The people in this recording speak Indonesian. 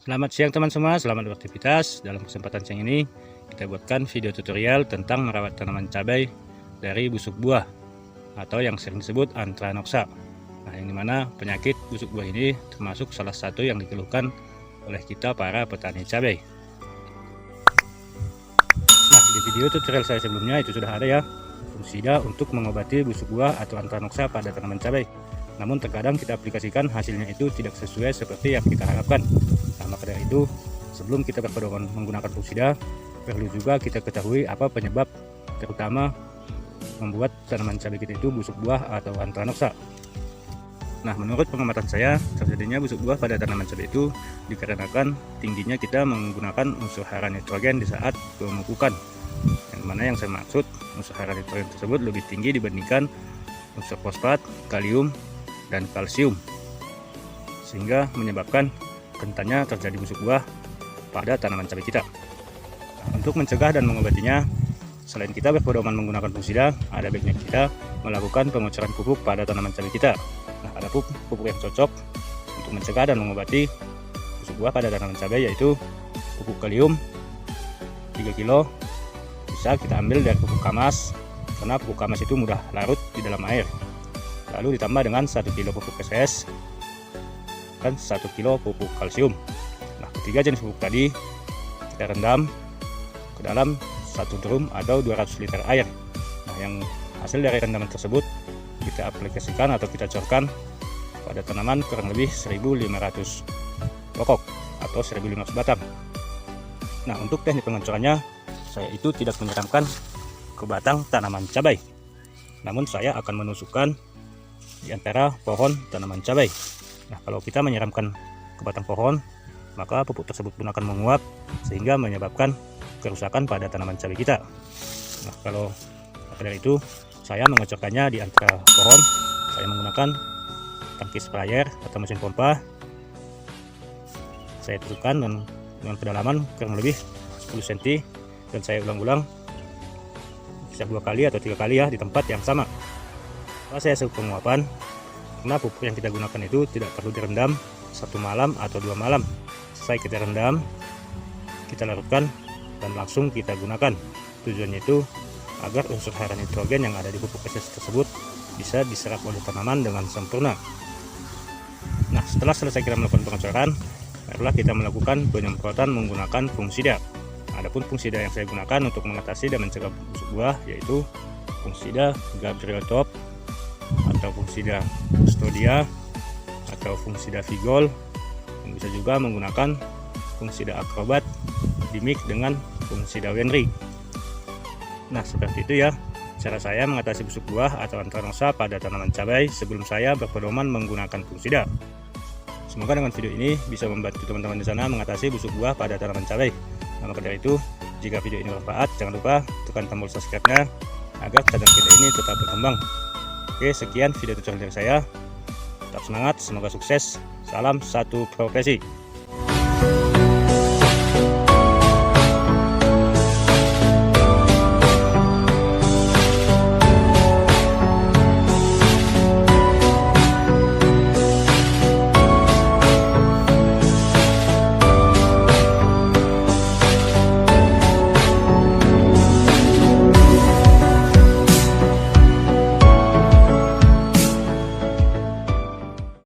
Selamat siang teman semua, selamat beraktivitas. Dalam kesempatan siang ini kita buatkan video tutorial tentang merawat tanaman cabai dari busuk buah atau yang sering disebut Anthranoxa. Nah, yang dimana penyakit busuk buah ini termasuk salah satu yang dikeluhkan oleh kita para petani cabai. Nah, di video tutorial saya sebelumnya itu sudah ada ya fungsida untuk mengobati busuk buah atau Anthranoxa pada tanaman cabai. Namun terkadang kita aplikasikan hasilnya itu tidak sesuai seperti yang kita harapkan. Nah, maka dari itu sebelum kita berpedoman menggunakan fungsida, perlu juga kita ketahui apa penyebab terutama membuat tanaman cabai kita itu busuk buah atau Anthranoxa. Nah, menurut pengamatan saya, terjadinya busuk buah pada tanaman cabai itu dikarenakan tingginya kita menggunakan unsur hara nitrogen di saat pemupukan. Yang mana yang saya maksud, unsur hara nitrogen tersebut lebih tinggi dibandingkan unsur fosfat, kalium, dan kalsium, sehingga menyebabkan rentannya terjadi busuk buah pada tanaman cabai kita. Nah, untuk mencegah dan mengobatinya, selain kita berpedoman menggunakan fungsida, ada baiknya kita melakukan pengocoran pupuk pada tanaman cabai kita. Nah, ada pupuk yang cocok untuk mencegah dan mengobati busuk buah pada tanaman cabai, yaitu pupuk kalium 3 kg. Bisa kita ambil dari pupuk kamas, karena pupuk kamas itu mudah larut di dalam air. Lalu ditambah dengan 1 kg pupuk SS dan 1 kg pupuk kalsium. Nah, ketiga jenis pupuk tadi kita rendam ke dalam 1 drum atau 200 liter air. Nah, yang hasil dari rendaman tersebut kita aplikasikan atau kita corkan pada tanaman kurang lebih 1500 pokok atau 1500 batang. Nah, untuk teknik pengocorannya, saya itu tidak menyiramkan ke batang tanaman cabai, namun saya akan menusukkan di antara pohon tanaman cabai. Nah, kalau kita menyiramkan ke batang pohon, maka pupuk tersebut pun akan menguap sehingga menyebabkan kerusakan pada tanaman cabai kita. Nah, kalau dari itu saya mengocorkannya di antara pohon. Saya menggunakan tangki sprayer atau mesin pompa. Saya tusukkan dengan kedalaman kurang lebih 10 cm dan saya ulang-ulang bisa 2 kali atau 3 kali ya di tempat yang sama. Saya sebut penguapan karena pupuk yang kita gunakan itu tidak perlu direndam 1 malam atau 2 malam. Selesai kita rendam, kita larutkan dan langsung kita gunakan. Tujuannya itu agar unsur hara nitrogen yang ada di pupuk SS tersebut bisa diserap oleh tanaman dengan sempurna. Nah, setelah selesai kita melakukan pengocoran, barulah kita melakukan penyemprotan menggunakan fungsida. Adapun fungsida yang saya gunakan untuk mengatasi dan mencegah busuk buah yaitu fungsida Gabriel Top atau fungsida Custodia atau fungsida Vigol, dan bisa juga menggunakan fungsida Acrobat dimix dengan fungsida Wenry. Nah, seperti itu ya cara saya mengatasi busuk buah atau Anthranoxa pada tanaman cabai sebelum saya berpedoman menggunakan fungsida. Semoga dengan video ini bisa membantu teman-teman di sana mengatasi busuk buah pada tanaman cabai. Nah, maka dari itu, jika video ini bermanfaat, jangan lupa tekan tombol subscribe-nya agar channel kita ini tetap berkembang. Oke, sekian video tutorial dari saya. Tetap semangat, semoga sukses. Salam satu profesi.